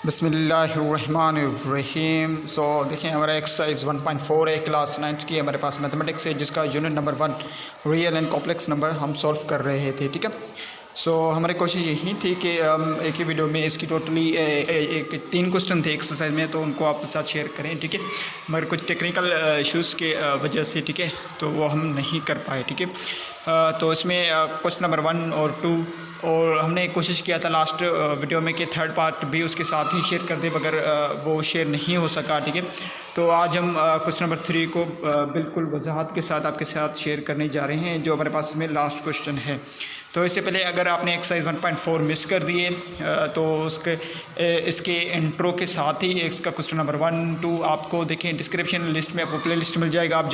बिस्मिल्लाहिर्रहमानिर्रहीम। सो देखिए हमारा एक्सरसाइज 1.4 है, क्लास 9 की हमारे पास मैथमेटिक्स है, जिसका unit number 1 real and complex number हम सॉल्व कर रहे थे। ठीक है, सो हमारी कोशिश यही थी कि हम एक ही वीडियो में इसकी टोटली एक 3 क्वेश्चन थे एक्सरसाइज में, तो उनको आपके साथ शेयर करें। ठीक है, मगर कुछ टेक्निकल इश्यूज़ के वजह से, ठीक है, तो वो हम नहीं कर पाए। ठीक है, तो इसमें क्वेश्चन नंबर 1 और 2, और हमने कोशिश किया था लास्ट वीडियो में कि थर्ड पार्ट भी उसके साथ ही शेयर कर दे, मगर वो शेयर नहीं हो सका। ठीक है, तो आज हम क्वेश्चन नंबर 3 को बिल्कुल वजाहत के साथ आपके साथ शेयर करने जा रहे हैं, जो हमारे पास में लास्ट क्वेश्चन है। तो इससे पहले अगर आपने एक्सरसाइज 1.4 मिस कर दिए तो इसके इंट्रो के साथ ही इसका क्वेश्चन नंबर 1, 2 आपको देखें डिस्क्रिप्शन लिस्ट में, आपको प्ले लिस्ट मिल जाएगा, आप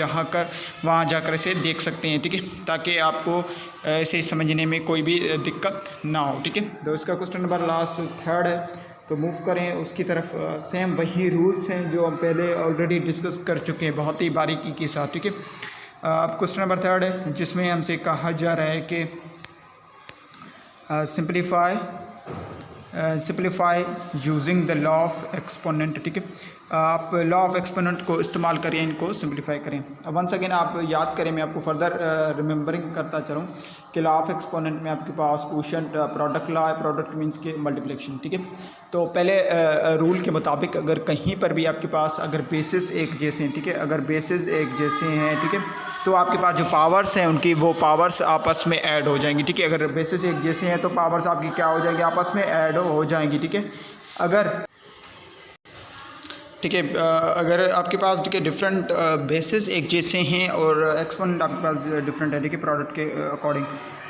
वहाँ जाकर इसे देख सकते हैं। ठीक है, ताकि आपको इसे समझने में कोई भी दिक्कत ना हो। ठीक है, तो इसका क्वेश्चन नंबर लास्ट थर्ड है, तो मूव करें उसकी तरफ। सेम वही रूल्स हैं जो हम पहले ऑलरेडी डिस्कस कर चुके हैं बहुत ही बारीकी के साथ। ठीक है, अब क्वेश्चन नंबर थर्ड है, जिसमें हमसे कहा जा रहा है कि simplify using the law of exponent. ठीक है, आप लॉ ऑफ एक्सपोनेंट को इस्तेमाल करें, इनको सिंप्लीफाई करें। अब वंस अगेन आप याद करें, मैं आपको फर्दर रिमेंबरिंग करता चलूँ कि लॉ ऑफ एक्सपोनेंट में आपके पास क्वोशिएंट प्रोडक्ट लॉ है, प्रोडक्ट मीन्स के मल्टीप्लिकेशन। ठीक है, तो पहले रूल के मुताबिक अगर कहीं पर भी आपके पास अगर बेसिस एक जैसे हैं, ठीक है, अगर बेसिस एक जैसे हैं, ठीक है, तो आपके पास जो पावर्स हैं उनकी वो पावर्स आपस में ऐड हो जाएंगी। ठीक है, अगर बेसिस एक जैसे हैं तो पावर्स आपकी क्या हो जाएंगी, आपस में ऐड हो जाएंगी। ठीक है, अगर आपके पास, ठीक है, डिफरेंट बेसिस एक जैसे हैं और एक्सपोनेंट आपके पास डिफरेंट है, ठीक है, प्रोडक्ट के अकॉर्डिंग,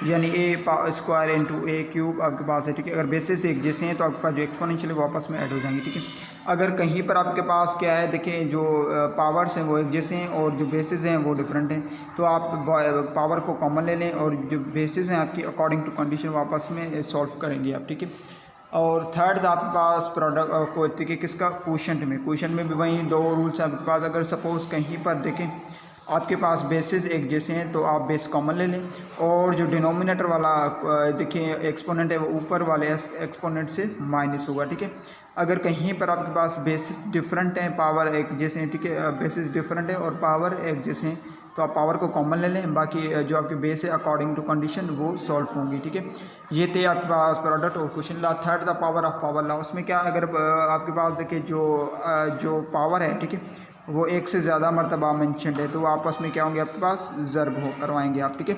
यानी ए स्क्वायर इंटू ए क्यूब आपके पास है। ठीक है, अगर बेसिस एक जैसे हैं तो आपके पास जो एक्सपोनेंशियल है वो आपस में ऐड हो जाएंगे। ठीक है, अगर कहीं पर आपके पास क्या है, देखिए जो पावर्स हैं वो एक जैसे हैं और जो बेसिस हैं वो डिफरेंट हैं, तो आप पावर को कॉमन ले लें और जो बेसिस हैं आपकी अकॉर्डिंग टू कंडीशन वो आपस में सॉल्व करेंगे आप। ठीक है, और थर्ड आपके पास प्रोडक्ट को देखिए किसका, क्वोशिएंट में भी वही 2 रूल्स हैं आपके पास। अगर सपोज़ कहीं पर देखें आपके पास बेसिस एक जैसे हैं तो आप बेस कॉमन ले लें, और जो डिनोमिनेटर वाला देखिए एक्सपोनेंट है वो ऊपर वाले एक्सपोनेंट से माइनस होगा। ठीक है, अगर कहीं पर आपके पास बेसिस डिफरेंट हैं, पावर एक जैसे हैं, ठीक है, बेसिस डिफरेंट है और पावर एक जैसे हैं, तो आप पावर को कॉमन ले लें, बाकी जो आपके बेस है अकॉर्डिंग टू कंडीशन वो सॉल्व होंगी। ठीक है, ये थे आपके पास प्रोडक्ट और question law. Third the power of power law, उसमें क्या, अगर आपके पास देखिए जो पावर है, ठीक है, वो एक से ज़्यादा मरतबा मेंशनड है, तो वो आपस में क्या होंगे, आपके पास ज़र्ब हो करवाएंगे आप। ठीक है,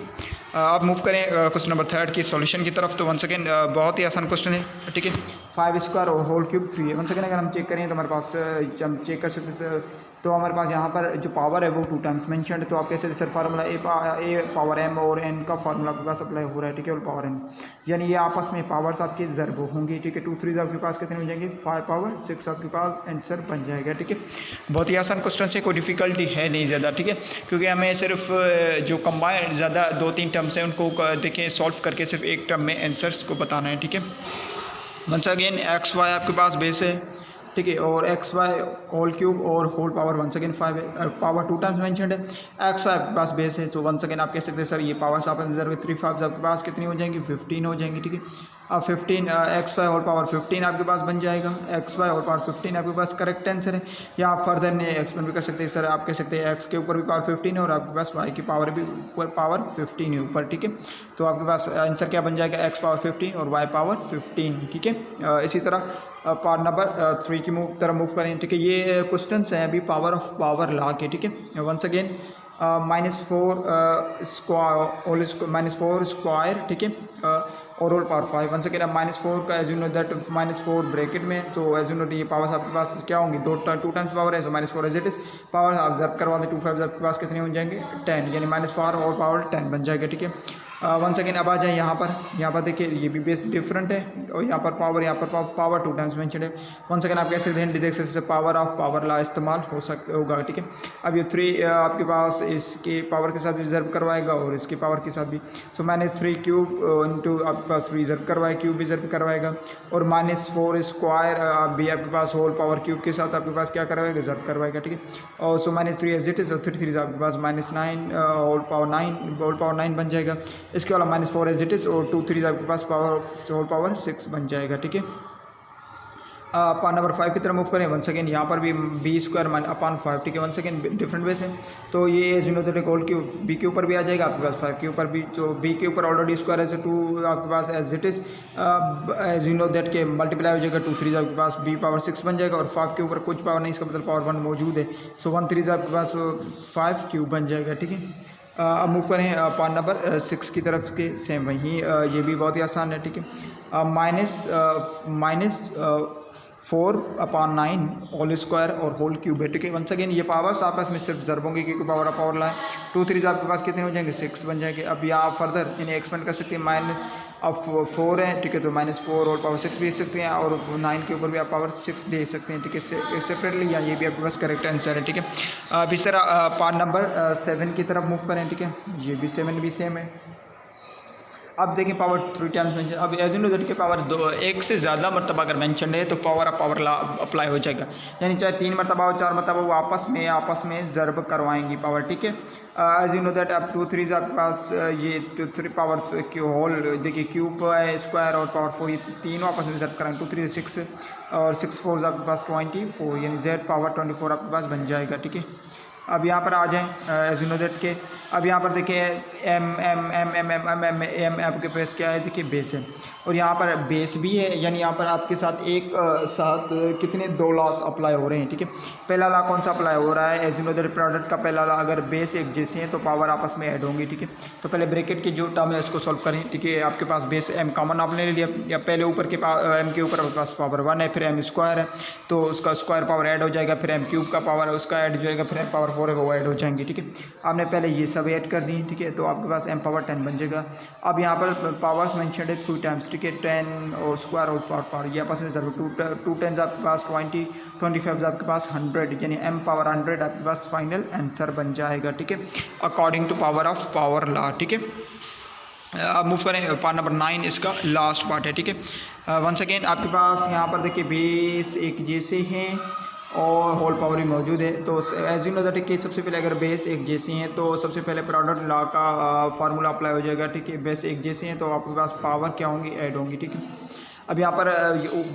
आप मूव करें क्वेश्चन नंबर थर्ड की सॉल्यूशन की तरफ। तो वन सेकेंड, बहुत ही आसान क्वेश्चन है। ठीक है, 5 स्क्वायर और होल क्यूब 3 है। वन सेकेंड, अगर हम चेक करें तो हमारे पास हम चेक कर सकते हैं, तो हमारे पास यहाँ पर जो पावर है वो 2 टाइम्स मेंशनड है, तो आप कैसे सर फार्मूला ए पावर एम और एन का फार्मूला आपके पास अप्लाई हो रहा है। ठीक है, और पावर एन, यानी ये आपस में पावर्स आपके ज़र्ब होंगी। ठीक है, 2 3 आपके पास कितने हो जाएंगे, 5 पावर 6 आपके पास आंसर बन जाएगा। ठीक है, बहुत ही आसान क्वेश्चन से, कोई डिफ़िकल्टी है नहीं ज़्यादा। ठीक है, क्योंकि हमें सिर्फ जो कंबाइंड ज़्यादा 2-3 टर्म्स हैं उनको देखें सॉल्व करके सिर्फ एक टर्म में आंसर्स को बताना है। ठीक है, वंस अगेन एक्स वाई आपके पास बेस है, ठीक है, और एक्स वाई होल क्यूब और होल पावर वंस अगेन 5 है, पावर 2 टाइम्स मेंशनड है, एक्स वाई आपके पास बेस है, तो वंस अगेन आप कह सकते हैं सर ये पावर्स आप 3 5 आपके पास कितनी हो जाएंगी, 15 हो जाएंगी। ठीक है, अब 15 एक्स वाई होल पावर 15 आपके पास बन जाएगा, एक्स वाई होल पावर 15 आपके पास करेक्ट आंसर है। या आप फर्दर ने एक्सपेंड भी कर सकते हैं सर, आप कह सकते हैं एक्स के ऊपर भी पावर 15 है और आपके पास वाई की पावर भी ऊपर पावर 15 है ऊपर। ठीक है, तो आपके पास आंसर क्या बन जाएगा, एक्स पावर 15 और वाई पावर 15। ठीक है, इसी तरह पार्ट नंबर 3 की तरफ मूव करें। ठीक है, ये क्वेश्चंस हैं अभी पावर ऑफ पावर लॉ के। ठीक है, वंस अगेन -4 स्क्वायर, ठीक है, और होल पावर 5। वंस अगेन अब -4 का as you know that -4 bracket में, तो एज यू नो ये पावर्स आपके पास क्या होंगी, 2 टाइम्स पावर है, so -4 as it is power आप जब करवा दें 2 5 आपके पास कितने हो जाएंगे, 10, यानी -4 और पावर 10 बन जाएगा। ठीक है, वंस अगेन अब आ जाए यहाँ पर देखिए ये भी बेस डिफरेंट है और यहाँ पर पावर 2 टाइम्स मेंशन है। वंस अगेन आप कैसे देख सकते हैं पावर ऑफ पावर लॉ इस्तेमाल होगा। ठीक है, अब ये 3 आपके पास इसके पावर के साथ रिजर्व करवाएगा और इसके पावर के साथ भी, सो -3 क्यूब इंटू आपके पास रिजर्व करवाए, क्यूब रिजर्व करवाएगा, और -4 स्क्वायर भी आपके पास होल पावर क्यूब के साथ आपके पास क्या करवाएगा, रिजर्व करवाएगा। ठीक है, और सो -3 एज इट इज और 3 आपके पास -9 होल पावर 9 बन जाएगा। इसके वाला -4 एज इट इज और 2 3 आपके पास होल पावर 6 बन जाएगा। ठीक है, पार्ट नंबर 5 की तरफ मूव करें। वन सेकेंड यहाँ पर भी बी स्क्वायर अपॉन 5, ठीक है। वन सेकेंड डिफरेंट वे से, तो ये as you know that whole cube b के ऊपर भी आ जाएगा आपके पास 5 के ऊपर भी, तो बी के ऊपर ऑलरेडी स्क्वायर है 2 आपके पास as it is as you know that के मल्टीप्लाई हो जाएगा 2 3 आपके पास बी पावर 6 बन जाएगा, और 5 के ऊपर कुछ पावर नहीं, इसका मतलब पावर 1 मौजूद है, सो 1 3 आपके पास 5 क्यूब बन जाएगा, ठीक है। अब मूव करें पार्ट नंबर 6 की तरफ के, सेम वहीं ये भी बहुत ही आसान है, ठीक है। माइनस 4/9 होल स्क्वायर और होल क्यूब है, ठीक है। वंस अगेन ये पावर्स आपस में सिर्फ ज़र्ब होंगे क्योंकि पावर ऑफ पावर लाए, 2 3 आपके पास कितने हो जाएंगे 6 बन जाएंगे। अब यहाँ फर्दर इन्हें एक्सपेंड कर सकते हैं, माइनस अब 4 है, ठीक है, तो -4 और पावर 6 भी दे सकते हैं, और 9 के ऊपर भी आप पावर 6 दे सकते हैं, ठीक है, सेपरेटली, या ये भी आपके पास करेक्ट आंसर है, ठीक है। अब इस तरह पार्ट नंबर 7 की तरफ मूव करें, ठीक है, ये भी 7 भी सेम है। अब देखें पावर 3 टाइम्स मेंशन, अब एज यू नो दैट के पावर 1 से ज़्यादा मरतबा अगर मेंशन है तो power of power law apply हो जाएगा, यानी चाहे 3 मरतबा हो 4 मरतबा वो आपस में ज़र्ब करवाएंगी पावर, ठीक है। एज यू नो दैट अब 2 3 आपके पास ये 2 3 पावर होल देखिए क्यूब है, स्क्वायर और पावर 4, ये तीनों आपस में ज़र्ब कराएंगे, 2 3 6 और 6 4 आपके पास 24, यानी Z पावर 24 आपके पास बन जाएगा, ठीक है। अब यहाँ पर आ जाएं एज यू नो दैट के, अब यहाँ पर देखिए m m m m m m m m आपके पास क्या है, देखिए बेस है, और यहाँ पर बेस भी है, यानी यहाँ पर आपके साथ एक साथ कितने 2 लॉस अप्लाई हो रहे हैं, ठीक है। पहला लॉ कौन सा अप्लाई हो रहा है, as you know that product का पहला लॉ, अगर बेस एक जैसे हैं तो पावर आपस में ऐड होंगी, ठीक है। तो पहले ब्रैकेट की जो टर्म है उसको सॉल्व करें, ठीक है। आपके पास बेस एम कॉमन आपने ले लिया, या पहले ऊपर के एम के ऊपर आपके पास पावर 1 है, फिर एम स्क्वायर है तो उसका स्क्वायर पावर ऐड हो जाएगा, फिर एम क्यूब का पावर उसका ऐड हो जाएगा, फिर एम पावर 4 है वो ऐड हो जाएंगे, ठीक है। आपने पहले ये सब ऐड कर दी, ठीक है, तो आपके पास एम पावर 10 बन जाएगा। अब यहाँ पर पावर्स मेंशनड है 3 टाइम्स, ठीक है, 10 और स्क्वायर और पावर, ये आपस में जरूर 2 10 आपके पास 20 25 आपके पास 100, यानी एम पावर 100 आपके पास फाइनल आंसर बन जाएगा, ठीक है, according to power of power law, ठीक है। अब मूव करें पार्ट नंबर 9, इसका लास्ट पार्ट है, ठीक है। वंस अगेन आपके पास यहाँ पर देखिए बेस एक जैसे हैं और होल पावर भी मौजूद है, तो एज यू नो दैट कि सबसे पहले अगर बेस एक जैसी हैं तो सबसे पहले प्रोडक्ट लॉ का फार्मूला अप्लाई हो जाएगा, ठीक है। बेस एक जैसे हैं तो आपके पास पावर क्या होंगी, ऐड होंगी, ठीक है। अब यहाँ पर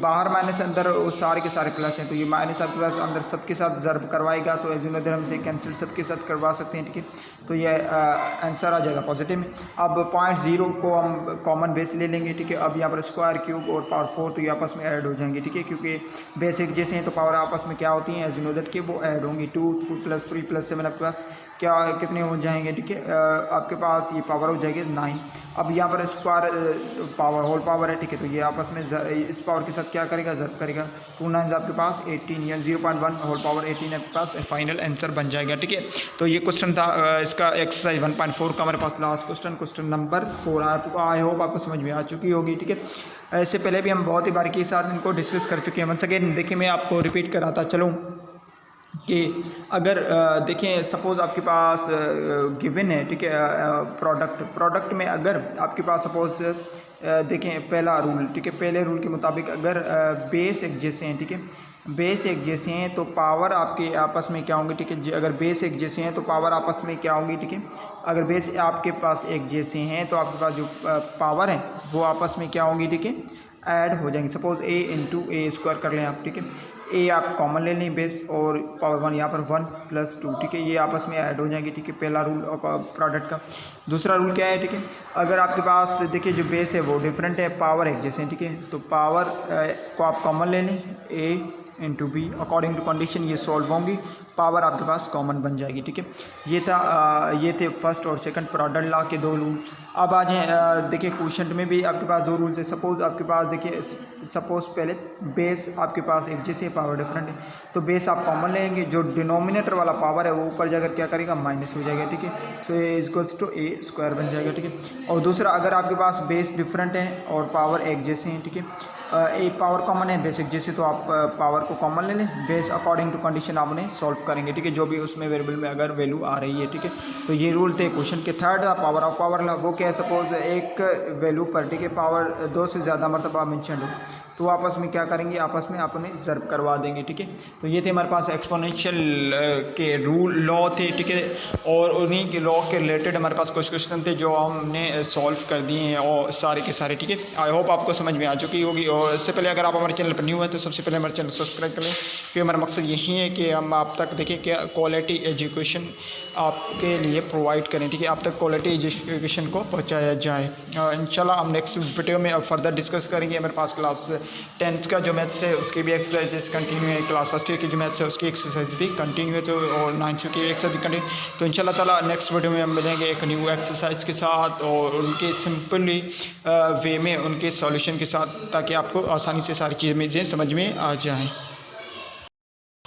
बाहर माइनस अंदर वो सारे के सारे प्लस हैं, तो ये माइनस आपके पास अंदर सबके साथ ज़र्ब करवाएगा, तो एज यू नो दैट हम इसे कैंसिल सबके साथ करवा सकते हैं, ठीक है, तो ये आंसर आ जाएगा पॉजिटिव में। अब 0.0 को हम कॉमन बेस ले लेंगे, ठीक है। अब यहाँ पर स्क्वायर क्यूब और पावर 4 तो ये आपस में ऐड हो जाएंगे, ठीक है, क्योंकि बेस एक जैसे हैं तो पावर आपस में क्या होती हैं, एज यू नो दैट कि वो ऐड होंगी, 2 + 3 + 7 आपके पास क्या कितने हो जाएंगे, ठीक है, आपके पास ये पावर हो जाएगी 9। अब यहाँ पर स्क्वायर पावर होल पावर है, ठीक है, तो ये आपस में इस पावर के साथ क्या करेगा, ज़र्ब करेगा, 2 9 आपके पास 18, या 0.1 होल पावर 18 आपके पास फाइनल आंसर बन जाएगा, ठीक है। तो ये क्वेश्चन था इसका एक्सरसाइज 1.4 का हमारे पास लास्ट क्वेश्चन नंबर 4। आपको आई होप आपको समझ में आ चुकी होगी, ठीक है। इससे पहले भी हम बहुत ही बारीकी के साथ इनको डिस्कस कर चुके हैं। वंस अगेन देखिए मैं आपको रिपीट कराता चलूँ कि अगर देखें सपोज़ आपके पास गिवन है, ठीक है, प्रोडक्ट में अगर आपके पास सपोज़ देखें पहला रूल, ठीक है, पहले रूल के मुताबिक अगर बेस एक जैसे हैं, ठीक है, बेस एक जैसे हैं तो पावर आपके आपस में क्या होंगे, ठीक है। अगर बेस एक जैसे हैं तो पावर आपस में क्या होंगी, ठीक है। अगर बेस आपके पास एक जैसे हैं तो आपके पास जो पावर है वो आपस में क्या होंगी, ठीक है, ऐड हो जाएंगे। सपोज़ a × a² कर लें आप, ठीक है, a आप कॉमन ले लें बेस और पावर 1 यहाँ पर 1 + 2, ठीक है, ये आपस में ऐड हो जाएंगे, ठीक है, पहला रूल प्रोडक्ट का। दूसरा रूल क्या है, ठीक है, अगर आपके पास देखिए जो बेस है वो डिफरेंट है, पावर एक जैसे, ठीक है, तो पावर को आप कॉमन ले लें, a × b, according to condition ये सॉल्व होंगी, पावर आपके पास कॉमन बन जाएगी, ठीक है। ये थे फर्स्ट और सेकंड प्रोडक्ट लॉ के 2 रूल। अब आ जाए देखिए क्वेश्चन में भी आपके पास 2 रूल्स है। सपोज़ आपके पास देखिए सपोज़ पहले बेस आपके पास एक जैसे पावर डिफरेंट है, तो बेस आप कॉमन लेंगे, जो डिनोमिनेटर वाला पावर है वो ऊपर जाकर क्या करेगा, माइनस हो जाएगा, ठीक है, सो ये इक्वल्स टू a² बन जाएगा, ठीक है। और दूसरा अगर आपके पास बेस डिफरेंट है और पावर एक जैसे हैं, ठीक है, ए पावर कॉमन है बेसिक जैसे, तो आप पावर को कॉमन ले लें, बेस अकॉर्डिंग टू कंडीशन आप उन्हें सॉल्व करेंगे, ठीक है, जो भी उसमें वेरिएबल में अगर वैल्यू आ रही है, ठीक है। तो ये रूल थे क्वेश्चन के। Third power of power law, वो क्या है, सपोज एक वैल्यू पर, ठीक है, पावर 2 से ज़्यादा मरतबा मेंशन हो तो आपस में क्या करेंगे, आपस में अपने ज़र्ब करवा देंगे, ठीक है। तो ये थे हमारे पास एक्सपोनेंशियल के रूल लॉ थे, ठीक है, और उन्हीं के लॉ के रिलेटेड हमारे पास कुछ क्वेश्चन थे जो हमने सॉल्व कर दिए हैं और सारे के सारे, ठीक है। आई होप आपको समझ में आ चुकी होगी। और इससे पहले अगर आप हमारे चैनल पर न्यू हैं तो सबसे पहले हमारे चैनल सब्सक्राइब कर लें, क्योंकि हमारा मकसद यही है कि हम आप तक देखें कि क्वालिटी एजुकेशन आपके लिए प्रोवाइड करें, ठीक है, आप तक क्वालिटी एजुकेशन को पहुँचाया जाए। इंशाल्लाह हम नेक्स्ट वीडियो में अब फर्दर डिस्कस करेंगे। हमारे पास क्लास 10th का जो मैथ्स है उसकी भी एक्सरसाइजेस कंटिन्यू है, क्लास फर्स्ट ईयर की जो मैथ्स है उसकी एक्सरसाइज भी कंटिन्यू है, तो और 9th की एक्सरसाइज भी कंटिन्यू। तो इंशाल्लाह ताला नेक्स्ट वीडियो में हम मिलेंगे एक न्यू एक्सरसाइज के साथ और उनके सिंपली वे में उनके सॉल्यूशन के साथ, ताकि आपको आसानी से सारी चीज़ें समझ में आ जाएँ।